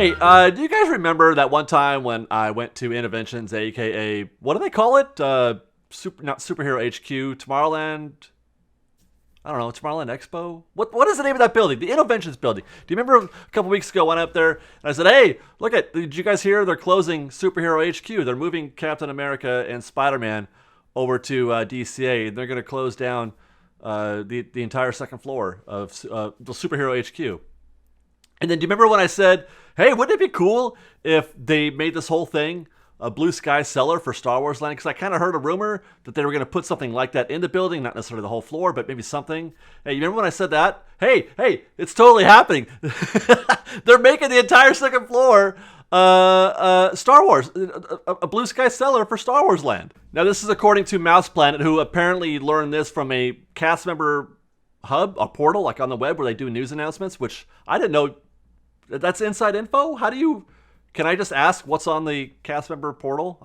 Hey, do you guys remember that one time when I went to Innoventions, aka what do they call it? Not Superhero HQ, Tomorrowland. I don't know, Tomorrowland Expo. What is the name of that building? The Innoventions building. Do you remember a couple weeks ago I went up there and I said, "Hey, look at! Did you guys hear? They're closing Superhero HQ. They're moving Captain America and Spider-Man over to DCA. They're going to close down the entire second floor of the Superhero HQ." And then do you remember when I said, "Hey, wouldn't it be cool if they made this whole thing a blue sky cellar for Star Wars Land?" Because I kind of heard a rumor that they were going to put something like that in the building, not necessarily the whole floor, but maybe something. Hey, you remember when I said that? Hey, it's totally happening. They're making the entire second floor Star Wars, a blue sky cellar for Star Wars Land. Now, this is according to Mouse Planet, who apparently learned this from a cast member hub, a portal, like on the web where they do news announcements, which I didn't know. That's inside info? Can I just ask what's on the cast member portal?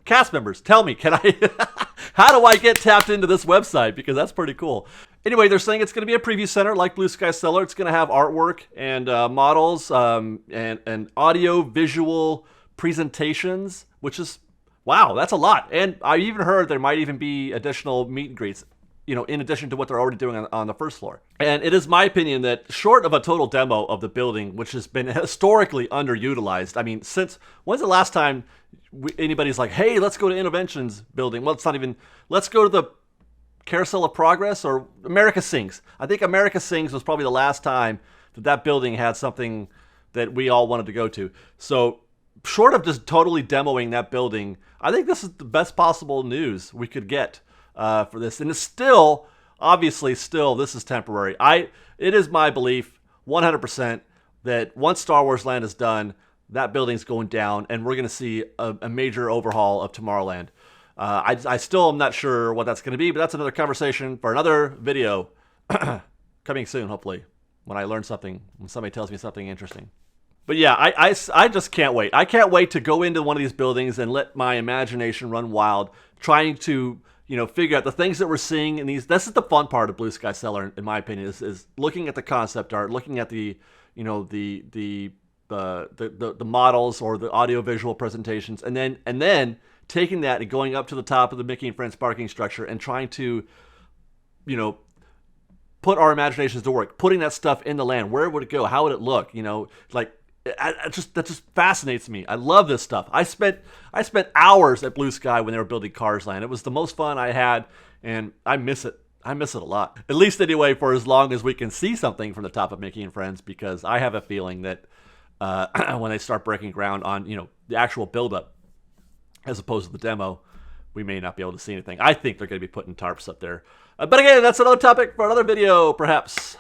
Cast members, tell me, how do I get tapped into this website? Because that's pretty cool. Anyway, they're saying it's going to be a preview center like Blue Sky Cellar. It's going to have artwork and models and audio visual presentations, which is, wow, that's a lot. And I even heard there might even be additional meet and greets, in addition to what they're already doing on the first floor. And it is my opinion that short of a total demo of the building, which has been historically underutilized, I mean, when's the last time anybody's like, "Hey, let's go to Innoventions building"? Well, it's not even, let's go to the Carousel of Progress or America Sings. I think America Sings was probably the last time that building had something that we all wanted to go to. So short of just totally demoing that building, I think this is the best possible news we could get for this. And it's still, obviously, this is temporary. It is my belief 100% that once Star Wars Land is done, that building's going down and we're going to see a major overhaul of Tomorrowland. I still am not sure what that's going to be, but that's another conversation for another video coming soon, hopefully, when I learn something, when somebody tells me something interesting. But yeah, I just can't wait. I can't wait to go into one of these buildings and let my imagination run wild, trying to figure out the things that we're seeing in these. This is the fun part of Blue Sky Cellar, in my opinion, is looking at the concept art, looking at the models or the audio visual presentations, and then taking that and going up to the top of the Mickey and Friends parking structure and trying to, put our imaginations to work, putting that stuff in the land. Where would it go? How would it look? That just fascinates me. I love this stuff. I spent hours at Blue Sky when they were building Cars Land. It was the most fun I had, and I miss it. I miss it a lot. At least anyway, for as long as we can see something from the top of Mickey and Friends, because I have a feeling that when they start breaking ground on the actual buildup, as opposed to the demo, we may not be able to see anything. I think they're going to be putting tarps up there. But again, that's another topic for another video, perhaps.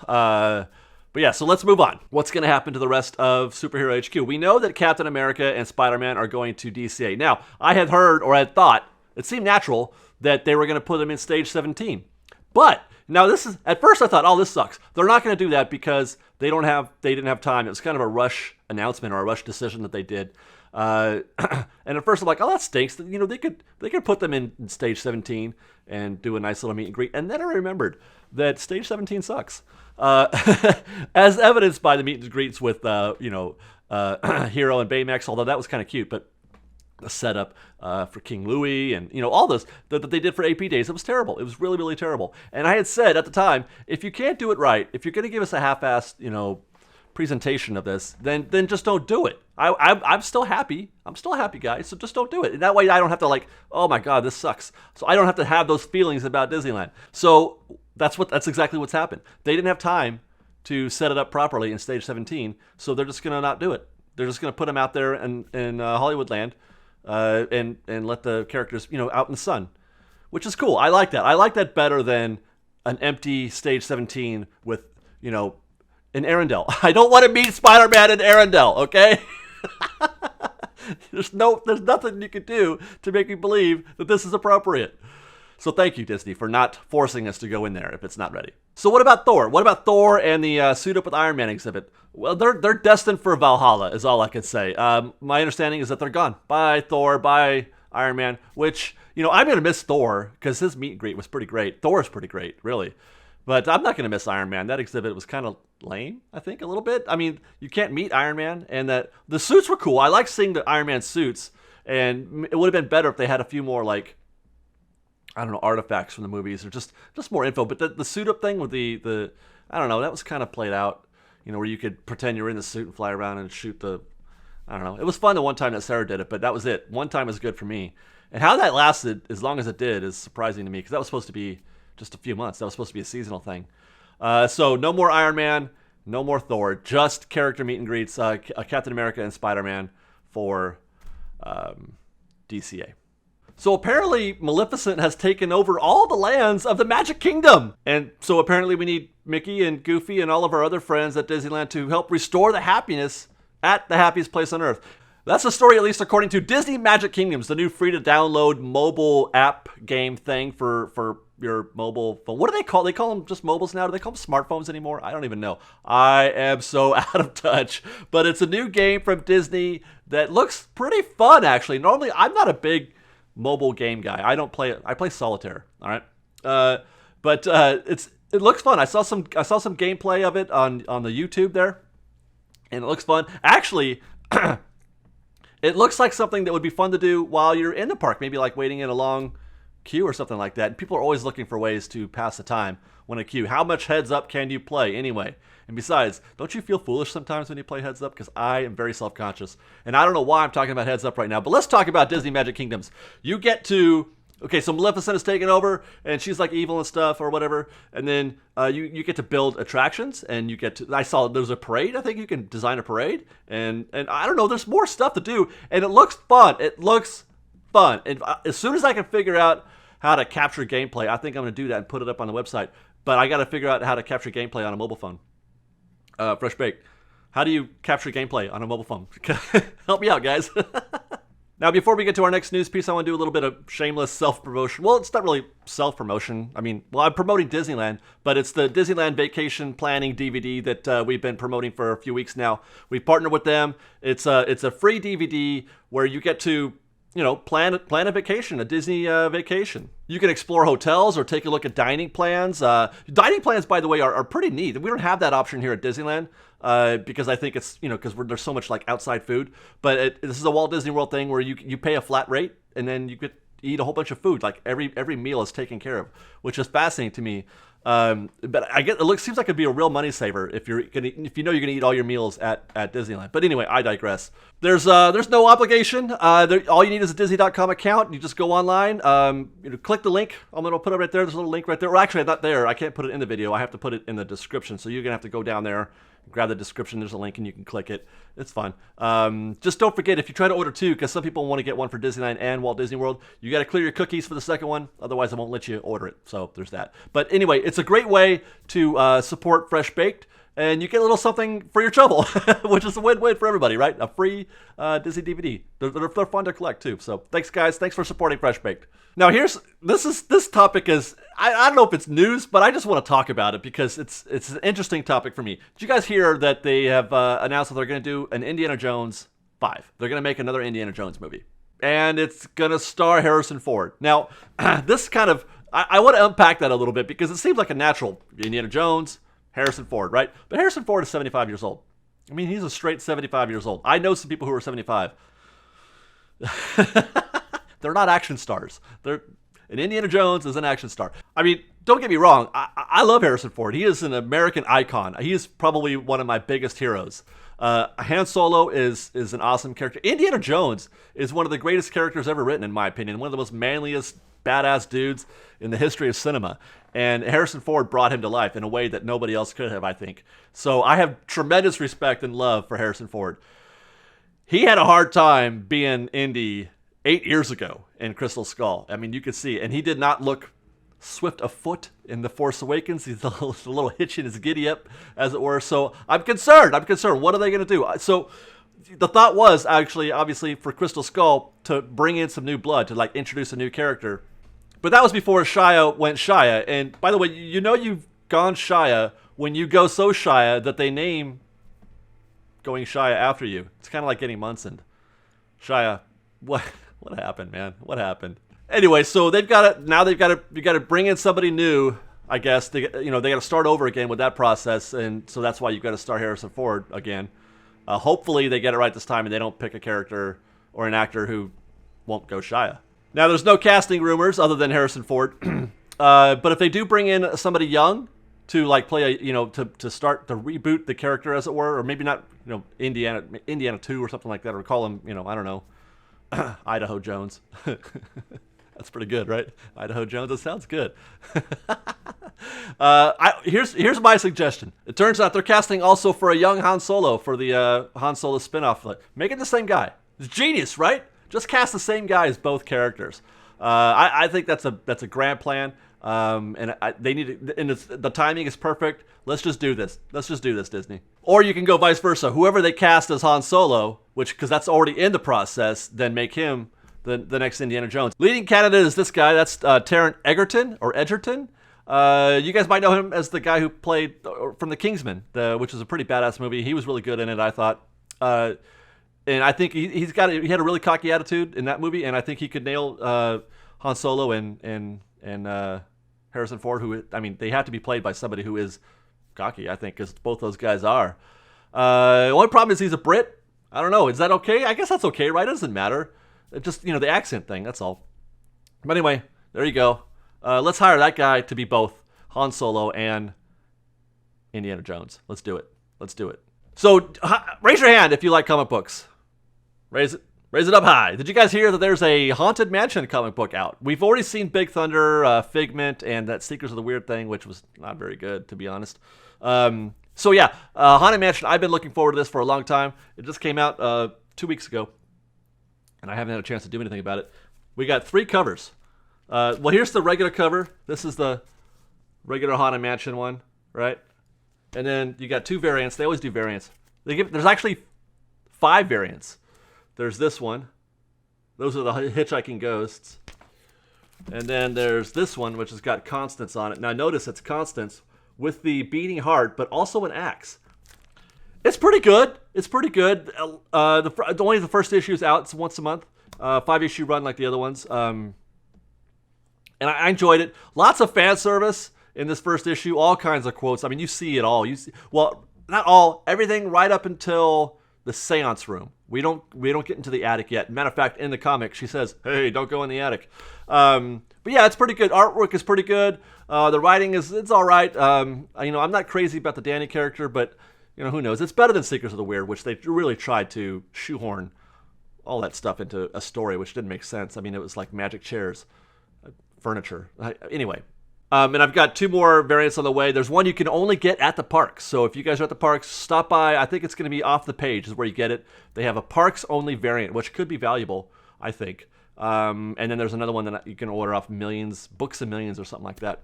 But yeah, so let's move on. What's going to happen to the rest of Superhero HQ? We know that Captain America and Spider-Man are going to DCA. Now, I had heard or had thought, it seemed natural that they were going to put them in Stage 17. But now at first I thought, oh, this sucks. They're not going to do that because they didn't have time. It was kind of a rush announcement or a rush decision that they did. And at first I'm like, oh, that stinks. They could put them in Stage 17 and do a nice little meet and greet. And then I remembered that Stage 17 sucks. As evidenced by the meet and greets with Hero and Baymax, although that was kind of cute, but the setup for King Louie and all this that they did for AP Days, it was terrible. It was really, really terrible. And I had said at the time, if you can't do it right, if you're going to give us a half-assed presentation of this, then just don't do it. I'm still happy. I'm still happy, guys. So just don't do it. And that way I don't have to oh my God, this sucks. So I don't have to have those feelings about Disneyland. So that's exactly what's happened. They didn't have time to set it up properly in Stage 17, so they're just gonna not do it. They're just gonna put them out there in Hollywood Land, and let the characters out in the sun, which is cool. I like that. I like that better than an empty Stage 17 with in Arendelle. I don't want to meet Spider-Man in Arendelle. Okay. There's nothing you can do to make me believe that this is appropriate. So thank you, Disney, for not forcing us to go in there if it's not ready. So what about Thor? What about Thor and the Suit Up with Iron Man exhibit? Well, they're destined for Valhalla, is all I can say. My understanding is that they're gone. Bye, Thor. Bye, Iron Man. Which, I'm going to miss Thor because his meet and greet was pretty great. Thor's pretty great, really. But I'm not going to miss Iron Man. That exhibit was kind of lame, I think, a little bit. I mean, you can't meet Iron Man, and that the suits were cool. I like seeing the Iron Man suits, and it would have been better if they had a few more, like, I don't know, artifacts from the movies or just more info. But the suit up thing with the I don't know, that was kind of played out, where you could pretend you're in the suit and fly around and shoot the, I don't know. It was fun the one time that Sarah did it, but that was it. One time was good for me. And how that lasted as long as it did is surprising to me because that was supposed to be just a few months. That was supposed to be a seasonal thing. So no more Iron Man, no more Thor, just character meet and greets, Captain America and Spider-Man for DCA. So apparently Maleficent has taken over all the lands of the Magic Kingdom. And so apparently we need Mickey and Goofy and all of our other friends at Disneyland to help restore the happiness at the happiest place on earth. That's the story, at least according to Disney Magic Kingdoms, the new free-to-download mobile app game thing for your mobile phone. What do they call? They call them just mobiles now? Do they call them smartphones anymore? I don't even know. I am so out of touch. But it's a new game from Disney that looks pretty fun, actually. Normally, I'm not a big mobile game guy. I don't play it. I play solitaire. All right, but it looks fun. I saw some gameplay of it on the YouTube there, and it looks fun. Actually, it looks like something that would be fun to do while you're in the park. Maybe like waiting in a long queue or something like that. And people are always looking for ways to pass the time when a queue. How much heads up can you play anyway? And besides, don't you feel foolish sometimes when you play heads up? Because I am very self-conscious. And I don't know why I'm talking about heads up right now, but let's talk about Disney Magic Kingdoms. You get to, okay, so Maleficent is taking over, and she's like evil and stuff or whatever. And then you get to build attractions, and you get to, I saw there's a parade. I think you can design a parade. And I don't know, there's more stuff to do. And it looks fun. It looks fun. And as soon as I can figure out how to capture gameplay, I think I'm going to do that and put it up on the website. But I got to figure out how to capture gameplay on a mobile phone. Fresh Baked, how do you capture gameplay on a mobile phone? Help me out, guys. Now, before we get to our next news piece, I want to do a little bit of shameless self-promotion. Well, it's not really self-promotion. I mean, well, I'm promoting Disneyland, but it's the Disneyland Vacation Planning DVD that we've been promoting for a few weeks now. We partnered with them. It's a free DVD where you get to, plan a vacation, a Disney vacation. You can explore hotels or take a look at dining plans. Dining plans, by the way, are pretty neat. We don't have that option here at Disneyland because I think it's, because there's so much like outside food. But this is a Walt Disney World thing where you pay a flat rate and then you could eat a whole bunch of food. Like every meal is taken care of, which is fascinating to me. But seems like it'd be a real money saver if you're gonna you're gonna eat all your meals at Disneyland. But anyway, I digress. There's no obligation. All you need is a Disney.com account. You just go online. Click the link. I'm gonna put it right there. There's a little link right there. Well, actually, not there. I can't put it in the video. I have to put it in the description. So you're gonna have to go down there, grab the description. There's a link and you can click it. It's fun. Just don't forget, if you try to order two, because some people want to get one for Disneyland and Walt Disney World, you got to clear your cookies for the second one. Otherwise, I won't let you order it. So there's that. But anyway, it's a great way to support Fresh Baked, and you get a little something for your trouble, which is a win-win for everybody, right? A free Disney DVD. They're fun to collect too. So thanks, guys. Thanks for supporting Fresh Baked. Now this topic is, I don't know if it's news, but I just want to talk about it because it's an interesting topic for me. Did you guys hear that they have announced that they're going to do an Indiana Jones 5? They're going to make another Indiana Jones movie, and it's going to star Harrison Ford. Now, this kind of, I want to unpack that a little bit because it seems like a natural Indiana Jones, Harrison Ford, right? But Harrison Ford is 75 years old. I mean, he's a straight 75 years old. I know some people who are 75. They're not action stars. And Indiana Jones is an action star. I mean, don't get me wrong. I love Harrison Ford. He is an American icon. He is probably one of my biggest heroes. Han Solo is an awesome character. Indiana Jones is one of the greatest characters ever written, in my opinion. One of the most manliest, badass dudes in the history of cinema. And Harrison Ford brought him to life in a way that nobody else could have, I think. So I have tremendous respect and love for Harrison Ford. He had a hard time being Indy 8 years ago in Crystal Skull. I mean, you could see, and he did not look swift of foot in The Force Awakens. He's a little hitch in his giddy up, as it were. So I'm concerned. What are they going to do? So the thought was actually, obviously, for Crystal Skull to bring in some new blood, to like introduce a new character. But that was before Shia went Shia. And by the way, you've gone Shia when you go so Shia that they name going Shia after you. It's kind of like getting Munson. Shia, what happened, man? What happened? Anyway, so you got to bring in somebody new. I guess they got to start over again with that process, and so that's why you've got to start Harrison Ford again. Hopefully they get it right this time, and they don't pick a character or an actor who won't go Shia. Now, there's no casting rumors other than Harrison Ford, but if they do bring in somebody young to like play to start to reboot the character, as it were, or maybe not, Indiana 2 or something like that, or call him, I don't know, Idaho Jones. That's pretty good, right? Idaho Jones. That sounds good. Here's my suggestion. It turns out they're casting also for a young Han Solo for the Han Solo spinoff. Make it the same guy. It's genius, right? Just cast the same guy as both characters. I think that's a grand plan. They need to, and the timing is perfect. Let's just do this. Disney. Or you can go vice versa. Whoever they cast as Han Solo, because that's already in the process, then make him the next Indiana Jones. Leading candidate is this guy. That's Taron Egerton. You guys might know him as the guy who played from The Kingsman, which is a pretty badass movie. He was really good in it, I thought. And I think he had a really cocky attitude in that movie, and I think he could nail Han Solo and Harrison Ford, who, they have to be played by somebody who is cocky, I think, because both those guys are. The only problem is he's a Brit. I don't know. Is that okay? I guess that's okay, right? It doesn't matter. It just, the accent thing, that's all. But anyway, there you go. Let's hire that guy to be both Han Solo and Indiana Jones. Let's do it. So, raise your hand if you like comic books. Raise it up high. Did you guys hear that there's a Haunted Mansion comic book out? We've already seen Big Thunder, Figment, and that Secrets of the Weird thing, which was not very good, to be honest. So yeah, Haunted Mansion, I've been looking forward to this for a long time. It just came out 2 weeks ago, and I haven't had a chance to do anything about it. We got 3 covers. Well, here's the regular cover. This is the regular Haunted Mansion one, right? And then you got 2 variants. They always do variants. There's actually 5 variants. There's this one. Those are the hitchhiking ghosts. And then there's this one, which has got Constance on it. Now notice it's Constance with the beating heart, but also an axe. It's pretty good. Only the first issue is out. It's once a month. 5-issue run like the other ones. And I enjoyed it. Lots of fan service in this first issue. All kinds of quotes. You see it all. Well, not all. Everything right up until the seance room. We don't get into the attic yet. Matter of fact, in the comic, she says, "Hey, don't go in the attic." But yeah, it's pretty good. Artwork is pretty good. The writing it's all right. I'm not crazy about the Danny character, but who knows? It's better than Secrets of the Weird, which they really tried to shoehorn all that stuff into a story, which didn't make sense. It was like magic chairs, furniture. Anyway. And I've got 2 more variants on the way. There's one you can only get at the parks. So if you guys are at the parks, stop by. I think it's going to be off the page is where you get it. They have a parks-only variant, which could be valuable, I think. And then there's another one that you can order off Books of Millions or something like that.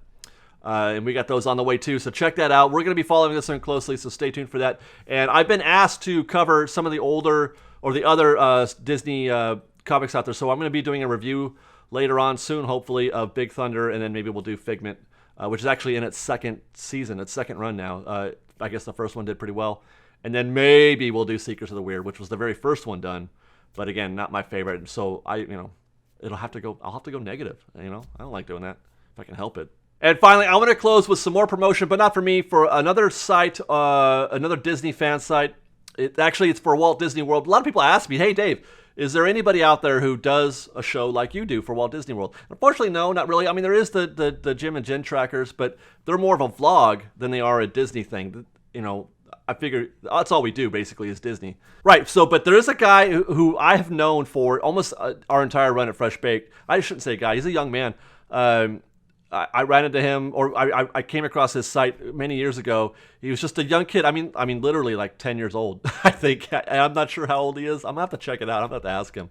And we got those on the way too. So check that out. We're going to be following this one closely, so stay tuned for that. And I've been asked to cover some of the older or the other Disney comics out there. So I'm going to be doing a review later on soon, hopefully, of Big Thunder, and then maybe we'll do Figment, which is actually in its second season, its second run now. I guess the first one did pretty well. And then maybe we'll do Secrets of the Weird, which was the very first one done. But again, not my favorite. So I'll have to go negative. I don't like doing that if I can help it. And finally, I want to close with some more promotion, but not for me, for another site, another Disney fan site. It's for Walt Disney World. A lot of people ask me, "Hey, Dave, is there anybody out there who does a show like you do for Walt Disney World?" Unfortunately, no, not really. There is the Jim and Jen trackers, but they're more of a vlog than they are a Disney thing. I figure that's all we do basically is Disney. Right, but there is a guy who I have known for almost our entire run at Fresh Baked. I shouldn't say guy, he's a young man. I ran into him, or I came across his site many years ago. He was just a young kid. Literally like 10 years old, I think. I'm not sure how old he is. I'm going to have to check it out. I'm going to have to ask him.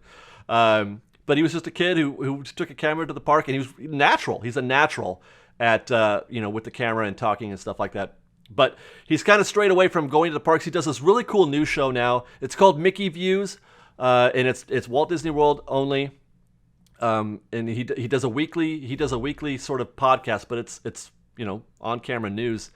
But he was just a kid who took a camera to the park, and he was natural. He's a natural at, with the camera and talking and stuff like that. But he's kind of strayed away from going to the parks. He does this really cool news show now. It's called Mickey Views, and it's Walt Disney World only. And he does a weekly sort of podcast, but it's on camera news.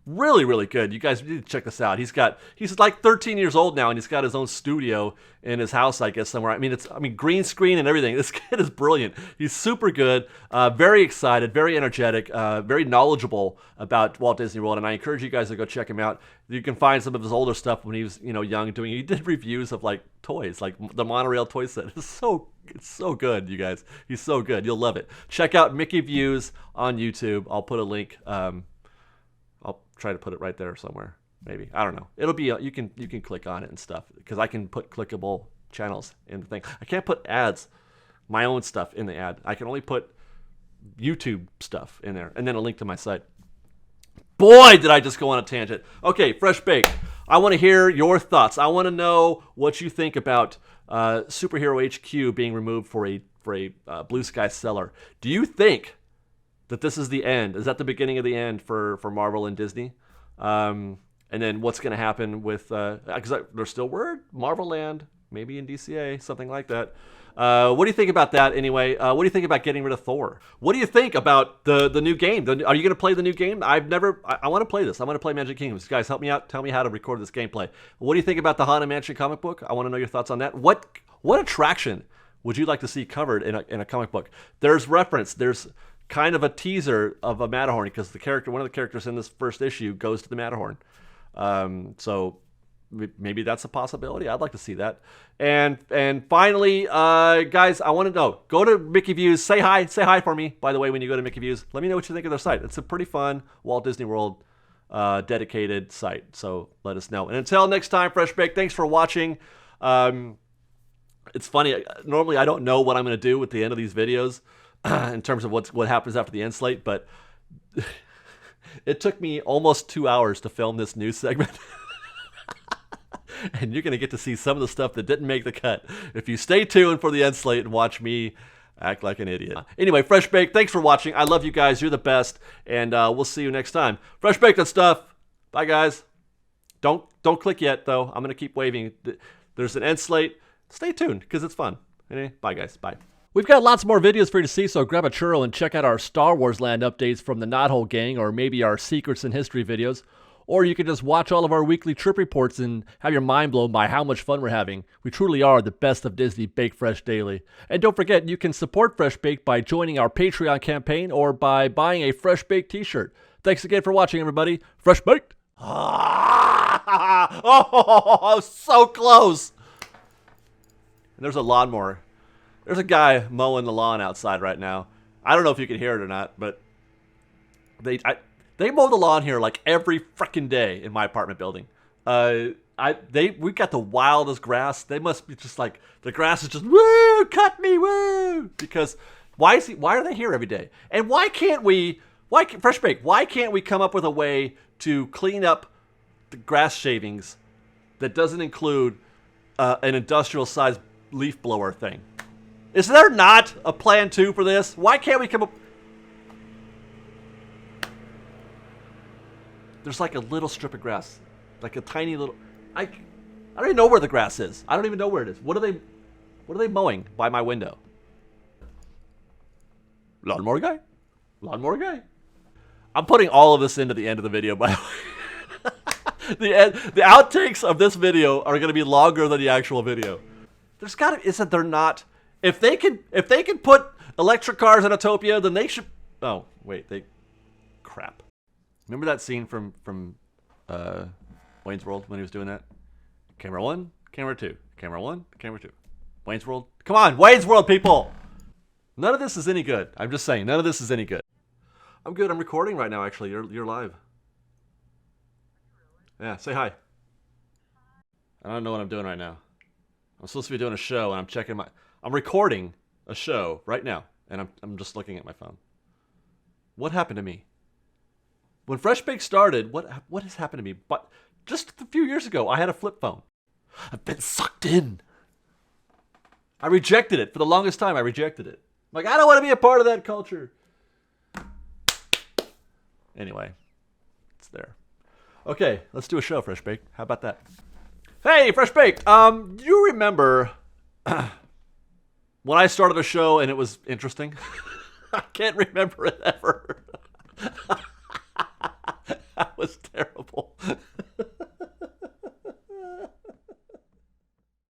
Really, really good. You guys need to check this out. He's like 13 years old now, and he's got his own studio in his house, I guess, somewhere. I mean, green screen and everything. This kid is brilliant. He's super good, very excited, very energetic, very knowledgeable about Walt Disney World, and I encourage you guys to go check him out. You can find some of his older stuff when he was, young. He did reviews of like toys, like the monorail toy set. It's so good, you guys. He's so good. You'll love it. Check out Mickey Views on YouTube. I'll put a link. I'll try to put it right there somewhere. Maybe, I don't know. It'll be you can click on it and stuff, because I can put clickable channels in the thing. I can't put ads, my own stuff in the ad. I can only put YouTube stuff in there, and then a link to my site. Boy, did I just go on a tangent. Okay, Fresh Baked. I want to hear your thoughts. I want to know what you think about Superhero HQ being removed for a Blue Sky Cellar. Do you think that this is the end? Is that the beginning of the end for Marvel and Disney? And then what's going to happen with, because there's still word, Marvel Land, maybe in DCA, something like that. What do you think about that anyway? What do you think about getting rid of Thor? What do you think about the new game? Are you going to play the new game? I want to play this. I want to play Magic Kingdoms. Guys, help me out. Tell me how to record this gameplay. What do you think about the Haunted Mansion comic book? I want to know your thoughts on that. What attraction would you like to see covered in a comic book? There's kind of a teaser of a Matterhorn, because one of the characters in this first issue goes to the Matterhorn. So maybe that's a possibility. I'd like to see that. And finally, guys, I want to know, go to Mickey Views, say hi for me, by the way, when you go to Mickey Views. Let me know what you think of their site. It's a pretty fun Walt Disney World dedicated site, so let us know. And until next time, Fresh Baked, thanks for watching. It's funny, normally I don't know what I'm going to do at the end of these videos, in terms of what happens after the end slate, but it took me almost 2 hours to film this news segment. And you're going to get to see some of the stuff that didn't make the cut if you stay tuned for the end slate and watch me act like an idiot. Anyway, Fresh Baked, thanks for watching. I love you guys. You're the best. And we'll see you next time. Fresh Baked and stuff. Bye, guys. Don't click yet, though. I'm going to keep waving. There's an end slate. Stay tuned, because it's fun. Anyway, bye, guys. Bye. We've got lots more videos for you to see, so grab a churro and check out our Star Wars Land updates from the Knothole Gang, or maybe our Secrets in History videos. Or you can just watch all of our weekly trip reports and have your mind blown by how much fun we're having. We truly are the best of Disney Baked Fresh Daily. And don't forget, you can support Fresh Baked by joining our Patreon campaign or by buying a Fresh Baked t-shirt. Thanks again for watching, everybody. Fresh Baked! Oh, so close! And there's a lawnmower. There's a guy mowing the lawn outside right now. I don't know if you can hear it or not, but they mow the lawn here like every freaking day in my apartment building. We got the wildest grass. They must be just like, the grass is just, woo, cut me, woo. Because why are they here every day? And Fresh Baked, why can't we come up with a way to clean up the grass shavings that doesn't include an industrial sized leaf blower thing? Is there not a plan 2 for this? Why can't we come up? There's like a little strip of grass, like a tiny little. I don't even know where the grass is. I don't even know where it is. What are they mowing by my window? Lawnmower guy. I'm putting all of this into the end of the video, by the way. The outtakes of this video are going to be longer than the actual video. There's got to, isn't there not? If they can put electric cars in Autopia, then they should. Oh wait, crap. Remember that scene from Wayne's World when he was doing that? Camera 1, camera 2, camera 1, camera 2. Wayne's World. Come on, Wayne's World, people. None of this is any good. I'm just saying, none of this is any good. I'm good. I'm recording right now. Actually, you're live. Yeah, say hi. I don't know what I'm doing right now. I'm supposed to be doing a show, and I'm recording a show right now, and I'm just looking at my phone. What happened to me? When Fresh Baked started, what has happened to me? But just a few years ago, I had a flip phone. I've been sucked in. I rejected it. For the longest time, I rejected it. I'm like, I don't want to be a part of that culture. Anyway, it's there. Okay, let's do a show, Fresh Baked. How about that? Hey, Fresh Baked. Do you remember when I started a show and it was interesting? I can't remember it ever. was terrible.